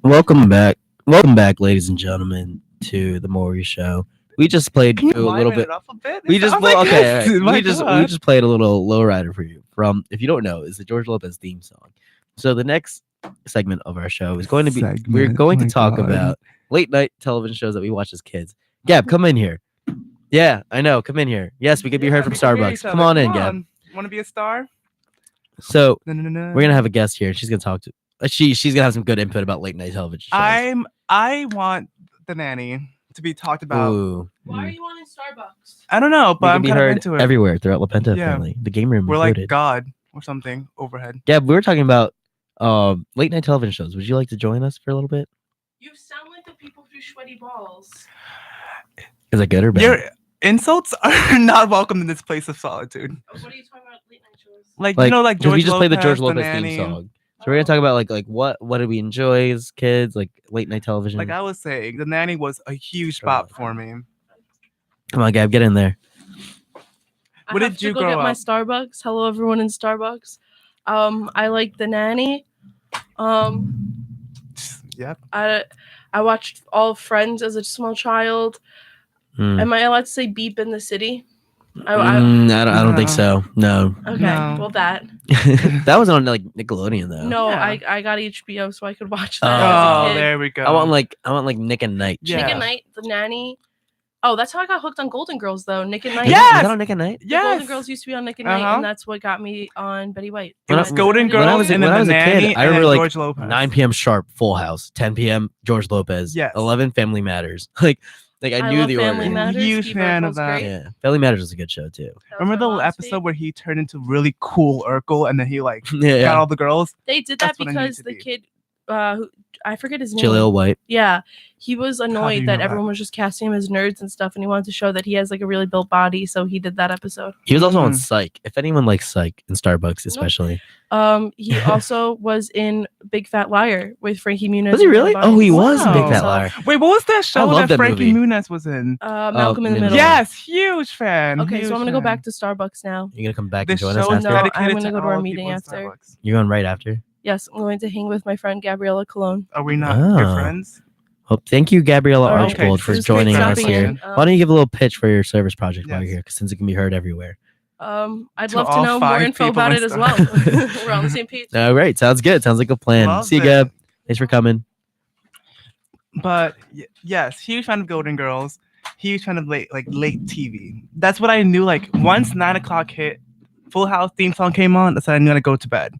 Welcome back, ladies and gentlemen, to the Mory Show. We just played Can you a little bit. it up a bit? We just like okay. this. All right. My We God. just played a little lowrider for you from. If you don't know, is the George Lopez theme song. So the next segment of our show is going to be we're going to talk about late night television shows that we watched as kids. Gab, come in here. Yeah, I know. Come in here. Yes, we could be heard from we can hear Starbucks. each Come other. on in, Gab. Want to be a star? So We're we're gonna have a guest here. She's gonna talk to. She's gonna have some good input about late night television shows. I want the nanny to be talked about. Ooh. Why are you wanting Starbucks? I don't know, but We can I'm be kind of heard into it. everywhere throughout La Penta Yeah. family. The game room We're included. like God or something overhead. Gab, we were talking about late night television shows. Would you like to join us for a little bit? You sound like the people who sweaty balls. Is that good or bad? Your insults are not welcome in this place of solitude. What are you talking about late night shows? Like Like, you know, like 'cause George we just played the George the Lopez nanny. theme song. So we're gonna talk about like what did we enjoy as kids, like late night television. Like I was saying, the nanny was a huge spot for me. Come on, Gab, get in there. I What have did to you go grow get my up? Starbucks. Hello, everyone in Starbucks. I like The Nanny. Yep. I watched all Friends as a small child. Am I allowed to say Beep in the City? I don't think so. No. Okay, No. well that. That was on like Nickelodeon though. No, Yeah. I got HBO so I could watch that Oh, as a kid. there we go. I want like Nick and Night. Yeah. Nick at Night, The Nanny. Oh, that's how I got hooked on Golden Girls though. Nick at Night. Yes! Was that on Nick and Night? The Yes. Golden Girls used to be on Nick at Night, Uh-huh. and that's what got me on Betty White. It was When I- Golden When I Girls was a- and when then I was the a kid, nanny I and remember, then like, George Lopez. 9 p.m. sharp, Full House. 10 p.m. George Lopez. Yes. 11 Family Matters. Like I knew love the Family order. Matters. Huge Steve fan of Urkel's that. great. Yeah, Family Matters is a good show too. That was Remember my the mom's episode favorite. where he turned into really cool Urkel and then he like Yeah, got all the girls? They did that That's what I need because to the be. kid, who I forget his name. Jaleel White. Yeah, he was you annoyed know that that? everyone was just casting him as nerds and stuff, and he wanted to show that he has like a really built body, so he did that episode. He was also on Mm. Psych. If anyone likes Psych in Starbucks, especially. He also was in Big Fat Liar with Frankie Muniz. Was he and really? Hannah Oh, he Barnes. was in Big Wow. Fat Liar. Wait, what was that show love that that Frankie movie. Muniz was in? Malcolm in the Middle. Middle. Yes, huge fan. Okay, huge so I'm gonna go fan. back to Starbucks now. You gonna come back This and join us show is after? No, I'm dedicated gonna to go to our all meeting people in after. Starbucks. Oh, You're going right after. Yes, I'm going to hang with my friend Gabriella Cologne. Are we not good Oh. friends? Well, thank you, Gabriella All right. Archbold, Okay, for just joining keep us jumping here. in. Why don't you give a little pitch for your service project while Yes. you're here? 'Cause since it can be heard everywhere. I'd To love to all know more 5 info people about in it as well. Starbucks. We're on the same page. All right, sounds good. Sounds like a plan. Love See you, it. Gab. Thanks for coming. But yes, huge fan of Golden Girls. Huge fan of late TV. That's what I knew. Like once 9 o'clock hit, Full House theme song came on. That's when I knew to go to bed.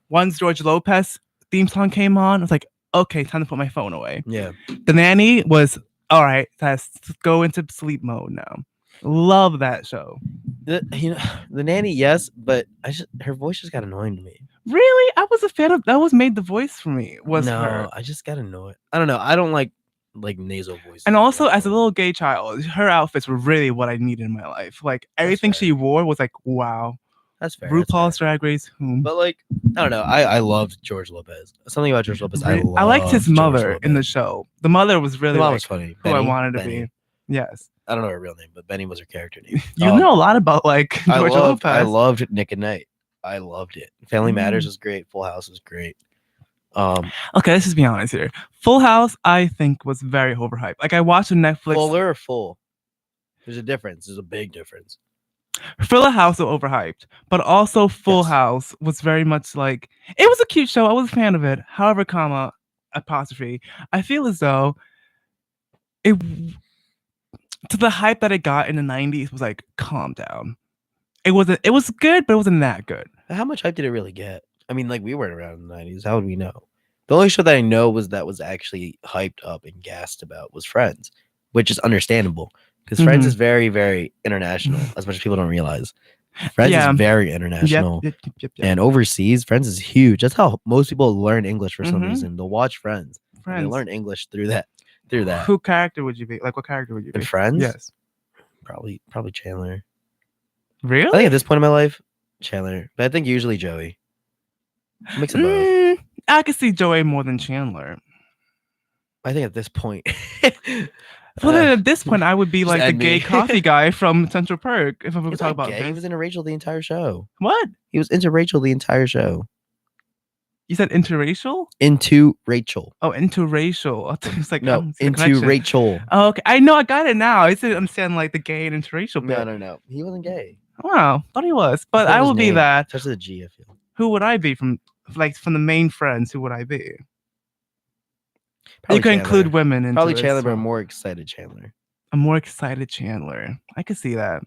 Once George Lopez theme song came on, I was like, okay, time to put my phone away. Yeah. The Nanny was all right. Let's go into sleep mode now. Love that show. The nanny, yes, but her voice just got annoying to me. Really, I was a fan of that. Was made the voice for me. Was no, her. I just got annoyed. I don't know. I don't like nasal voices. And also, as a little gay child, her outfits were really what I needed in my life. Like everything fair. she wore was like, wow. that's fair. that's RuPaul's fair. Drag Race. But like, I don't know. I loved George Lopez. Something about George Lopez. I liked his loved George mother in the Lopez. show. The mother was really The mom like was funny. who I Benny? wanted to Benny. be. Yes, I don't know her real name, but Benny was her character name. you know a lot about like George Lopez. I loved Nick at Night. I loved it. Family Matters Mm. was great. Full House was great. Okay, let's just be honest here. Full House, I think, was very overhyped. Like I watched on Netflix. Fuller or full? There's a difference. There's a big difference. Full House was overhyped, but also Full Yes. House was very much like it was a cute show. I was a fan of it. However, comma apostrophe, I feel as though it to the hype that it got in the 90s was like calm down. It wasn't. It was good, but it wasn't that good. How much hype did it really get? I mean, like we weren't around in the 90s. How would we know? The only show that I know was actually hyped up and gassed about was Friends, which is understandable because Friends Mhm. is very, very international, as much as people don't realize. Friends Yeah. is very international. Yep. And overseas, Friends is huge. That's how most people learn English for some Mhm. reason. They'll watch Friends. And they Friends. learn English through that. Through Who character would you be? Like, what character would you In be? Friends? Yes. Probably Chandler. I Really? think at this point in my life, Chandler. But I think usually Joey. Mix of both. I could see Joey more than Chandler. I think at this point. Well, then Uh, at this point, I would be just like the add me. gay coffee guy from Central Park. If I'm He going to was talk not about gay. He this. was into Rachel the entire show. What? He was into Rachel the entire show. You said interracial? Into Rachel. Oh, interracial. It's like No, into Rachel. Oh, okay. I know. I got it now. I didn't understand like the gay and interracial bit. No. He wasn't gay. Wow, thought he was. But I will be that. Touch the G, I feel. Who would I be from the main friends? Who would I be? Probably you could Chandler. include women into Probably this. Chandler, but a more excited Chandler. A more excited Chandler. I could see that.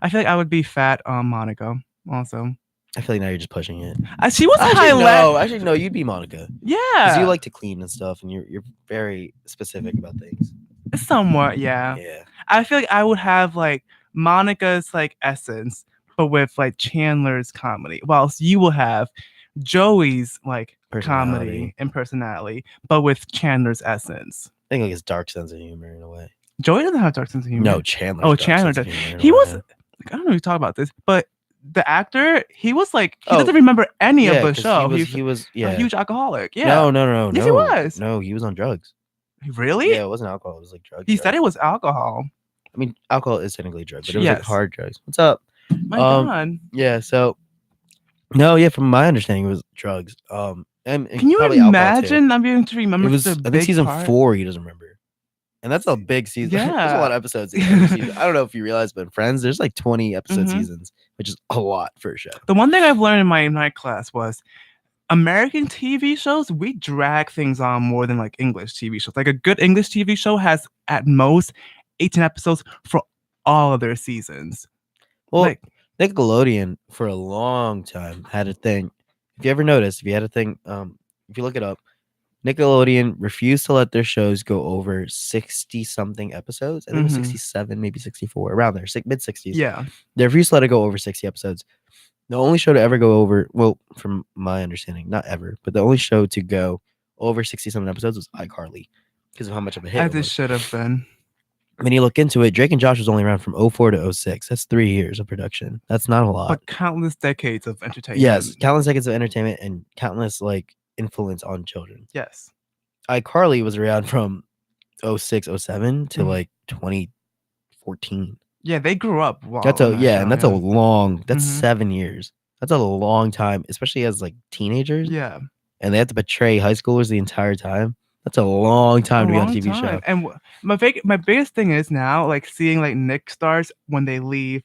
I feel like I would be fat Monica also. I feel like now you're just pushing it. She was highlighted. Actually, no, you'd be Monica. Yeah. Because you like to clean and stuff, and you're very specific about things. Somewhat, yeah. Yeah. I feel like I would have like Monica's like essence, but with like Chandler's comedy. Whilst you will have Joey's like comedy and personality, but with Chandler's essence. I think like his dark sense of humor in a way. Joey doesn't have a dark sense of humor. No, Chandler. Oh, Chandler does. He was. I don't know if you talk about this, but the actor, he was like, he doesn't remember any of the show. He was a huge alcoholic. Yeah. No. Yes, he was. No, he was on drugs. Really? Yeah, it wasn't alcohol. It was like drugs. He said it was alcohol. I mean, alcohol is technically a drug, but it was like hard drugs. What's up? My God. Yeah. So, no, yeah. From my understanding, it was drugs. And can you imagine not being able to remember? It was. I think season 4. He doesn't remember. And that's a big season. Yeah. There's a lot of episodes. I don't know if you realize, but in Friends, there's like 20 episode seasons, which is a lot for a show. The one thing I've learned in my night class was American TV shows, we drag things on more than like English TV shows. Like a good English TV show has at most 18 episodes for all of their seasons. Well, like, Nickelodeon for a long time had a thing. If you ever noticed, if you had a thing, if you look it up, Nickelodeon refused to let their shows go over 60-something episodes. I think it was 67, maybe 64, around there, mid-60s. Yeah. They refused to let it go over 60 episodes. The only show to ever go over, well, from my understanding, not ever, but the only show to go over 60-something episodes was iCarly because of how much of a hit As it should have been. When you look into it, Drake and Josh was only around from 04 to 06. That's 3 years of production. That's not a lot. But countless decades of entertainment. Yes, countless decades of entertainment and countless, like, influence on children. Yes. iCarly was around from 06, 07 to like 2014. Yeah, they grew up. Wow, that's a long. That's 7 years. That's a long time, especially as like teenagers. Yeah. And they have to portray high schoolers the entire time. That's a long time to be on a TV show. And my biggest thing is now like seeing like Nick stars when they leave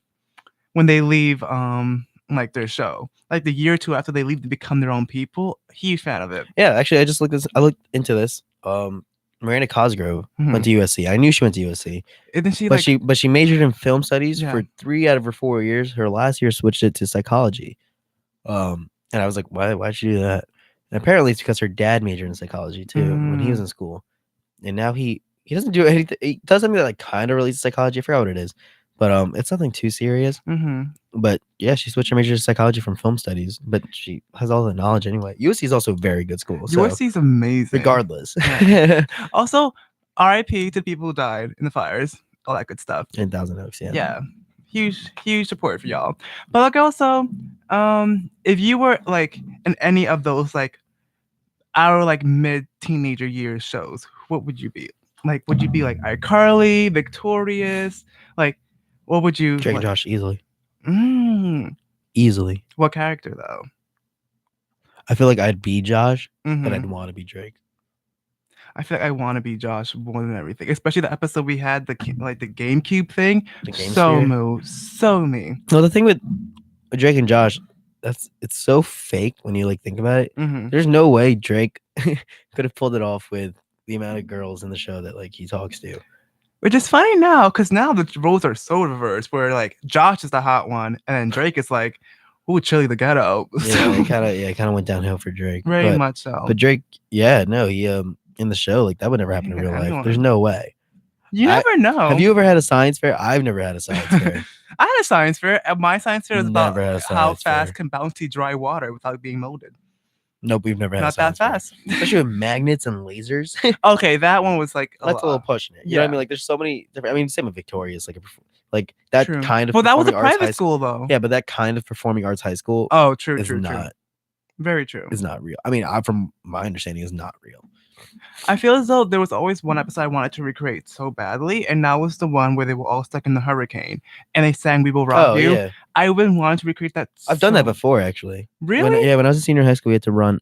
like their show, like the year or two after they leave to become their own people. Huge fan of it. Yeah, actually, I looked into this. Miranda Cosgrove went to USC. I knew she went to USC. Isn't she? But she majored in film studies for 3 out of her 4 years. Her last year switched it to psychology. And I was like, why'd she do that? And apparently it's because her dad majored in psychology too when he was in school. And now he doesn't do anything. He does something that like kind of relates to psychology. I forgot what it is. But it's nothing too serious. But yeah, she switched her major to psychology from film studies. But she has all the knowledge anyway. USC is also a very good school. USC is amazing. Regardless. Yeah. Also, RIP to people who died in the fires. All that good stuff. In Thousand Oaks, yeah. Yeah. Huge support for y'all. But like also, if you were like in any of those like our like mid-teenager years shows, what would you be? Like, would you be like iCarly, Victorious? Like, what would you? Drake and Josh easily. Easily. What character though? I feel like I'd be Josh, but I'd want to be Drake. I feel like I want to be Josh more than everything, especially the episode we had the GameCube thing. So me. No, the thing with Drake and Josh, it's so fake when you like think about it. There's no way Drake could have pulled it off with the amount of girls in the show that like he talks to. Which is funny now, because now the roles are so reversed, where like Josh is the hot one, and then Drake is like, "Ooh, Chili the Ghetto." Yeah, it kind of went downhill for Drake. Very much so. But Drake, he in the show, like that would never happen in real life. There's no way. You never know. Have you ever had a science fair? I've never had a science fair. I had a science fair. My science fair is about how fast can bouncy dry water without being molded. Nope, we've never had not that fast. Especially with magnets and lasers. Okay, that one was like that's a little pushing it. You know what I mean? Like there's so many different. I mean, same with Victoria's, like that true. kind of. Well, that was a private school though. Yeah, but that kind of performing arts high school. Oh, true. Very true. It's not real. I mean, from my understanding, is not real. I feel as though there was always one episode I wanted to recreate so badly, and that was the one where they were all stuck in the hurricane and they sang "We Will Rock You." Yeah. I even wanted to recreate that. I've done that before, actually. Really? When I was in senior high school, we had to run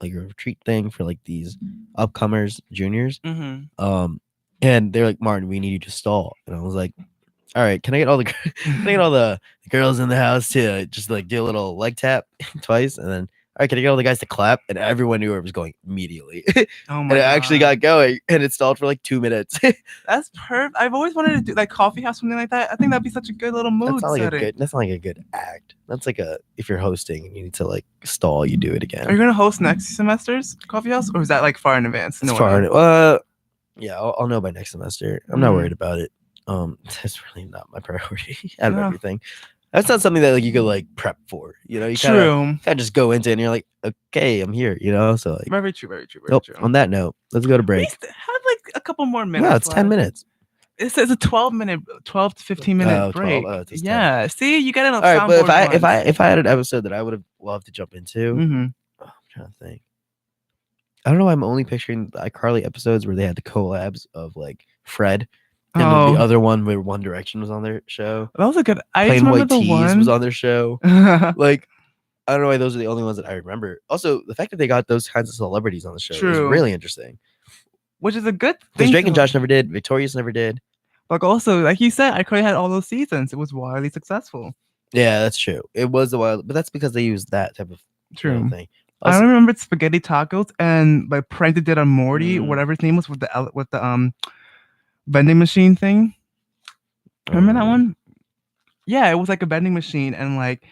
like a retreat thing for like these upcomers, juniors. Mm-hmm. And they're like, Martin, we need you to stall. And I was like, all right, can I get all the can I get all the girls in the house to just like do a little leg tap twice, and then all right, can I get all the guys to clap? And everyone knew it was going immediately. Oh And my it god. actually got going, and it stalled for like 2 minutes. That's perfect. I've always wanted to do like coffee house, something like that. I think that'd be such a good little mood That's not like setting. that's not like a good act. That's like if you're hosting and you need to like stall, you do it again. Are you gonna host next semester's coffee house, or is that like far in advance? It's far. Yeah, I'll know by next semester. I'm not worried about it. That's really not my priority out of everything. That's not something that like you could like prep for. You know, you kind of just go into it and you're like, okay, I'm here. You know, so like very true, very true. On that note, let's go to break. We have like a couple more minutes. No, it's 10 minutes. It says a 12 to 15 minit break. 12? Yeah, see, you got enough. All right, but if I had an episode that I would have loved to jump into, I'm trying to think. I don't know why I'm only picturing the iCarly episodes where they had the collabs of like Fred and then the other one where One Direction was on their show. That was a good. I Plain remember White the Tees one was on their show. Like, I don't know why those are the only ones that I remember. Also, the fact that they got those kinds of celebrities on the show is really interesting. Which is a good thing. Because Drake and Josh never did. Victorious never did. But also, like you said, iCarly had all those seasons. It was wildly successful. Yeah, that's true. It was a while, but that's because they used that type of thing. Also, I remember spaghetti tacos and like prank they did on Mory, whatever his name was, with the vending machine thing. Remember that one? Yeah, it was like a vending machine, and like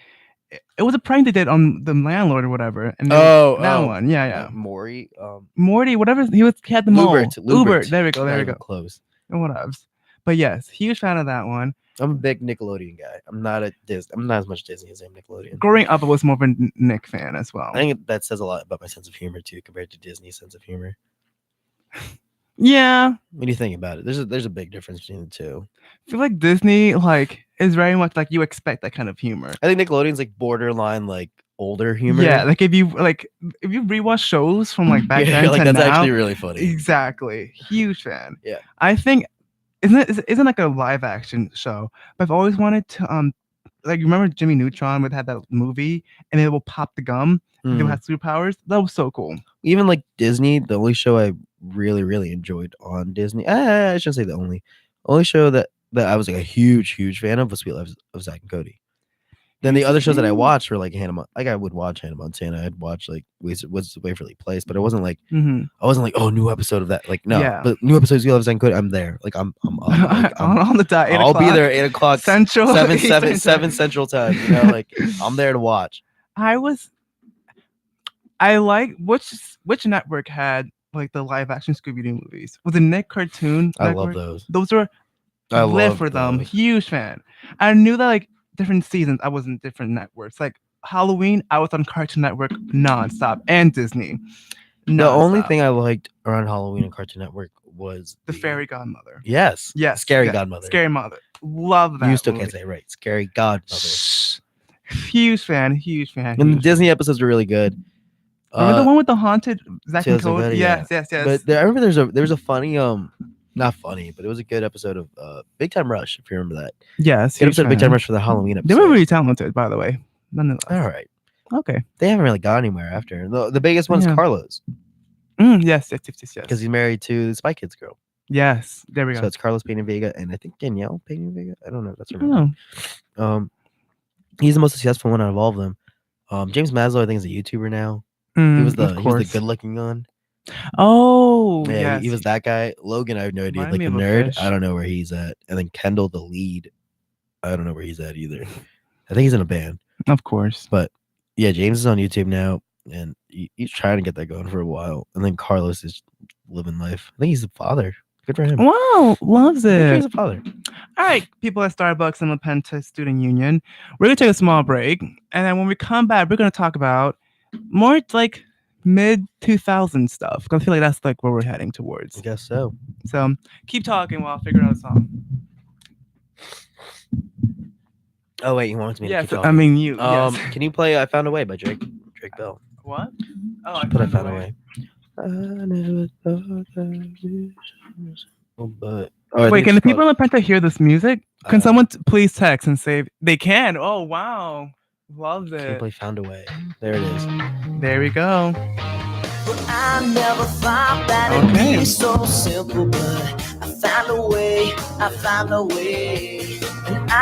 it was a prank they did on the landlord or whatever. And that one, yeah. Mory, Morty, whatever he had the mole. Uber. There we go. Close. And whatever. But yes, huge fan of that one. I'm a big Nickelodeon guy. I'm not as much Disney as I am Nickelodeon. Growing up, I was more of a Nick fan as well. I think that says a lot about my sense of humor too, compared to Disney's sense of humor. Yeah. What do you think about it? There's a big difference between the two. I feel like Disney is very much like you expect that kind of humor. I think Nickelodeon's like borderline like older humor. Yeah, like if you rewatch shows from like back then like to that's now, actually really funny. Exactly. Huge fan. Yeah. I think isn't like a live action show, but I've always wanted to like, you remember Jimmy Neutron would have that movie and it will pop the gum and they would have superpowers? That was so cool. Even like Disney, the only show I really, really enjoyed on Disney, I shouldn't say the only show that I was like a huge fan of was Sweet Life of Zack and Cody. Then the other shows that I watched were like I would watch Hannah Montana. I'd watch like What's the Waverly Place, but it wasn't like I wasn't like, oh, new episode of that. Like no, but new episodes of Sweet Life of Zack and Cody, I'm there. Like I'm on the dot. I'll be there at 8:00 Central, 7 Central time. You know, like I'm there to watch. I like which network had like the live action Scooby-Doo movies? Was it Nick Cartoon Network? I love those. Those were I live for them. Huge fan. I knew that like different seasons I was in different networks. Like Halloween, I was on Cartoon Network nonstop, and Disney. The only thing I liked around Halloween and Cartoon Network was the Fairy Godmother. Yes. Scary Godmother. Scary Mother. Love that. You still can't say it right. Scary Godmother. Huge fan. And the Disney episodes were really good. Remember the one with the haunted Zack and Cody? Yes. But I remember there was a funny not funny, but it was a good episode of Big Time Rush, if you remember that. Yes. Good episode of Big Time Rush for the Halloween episode. They were really talented, by the way. Nonetheless. All right. Okay. They haven't really gone anywhere after. The biggest one is Carlos. Yes. Because he's married to the Spy Kids girl. Yes. There we go. So it's Carlos Peña Vega and I think Danielle Peña Vega. I don't know. That's her. He's the most successful one out of all of them. James Maslow, I think, is a YouTuber now. He was the good-looking one. Oh, yeah. He was that guy. Logan, I have no idea. Like a nerd. I don't know where he's at. And then Kendall, the lead. I don't know where he's at either. I think he's in a band. Of course. But yeah, James is on YouTube now, and he's trying to get that going for a while. And then Carlos is living life. I think he's a father. Good for him. Wow, loves it. He's a father. All right, people at Starbucks and La Penta Student Union. We're going to take a small break. And then when we come back, we're going to talk about more like mid-2000s stuff. Because I feel like that's like where we're heading towards. I guess so. So keep talking while I figure out a song. Oh, wait, you wanted me to keep talking? I mean, you. Yes. Can you play I Found a Way by Drake Bell? What? Oh, I Found a Way. I never thought that but wait, can the people in La Penta hear this music? Can someone please text and say they can? Oh, wow. Love it. Can you play Found a Way? There it is. There we go. But I never thought that it'd be so simple, but I found a way, I found a way. And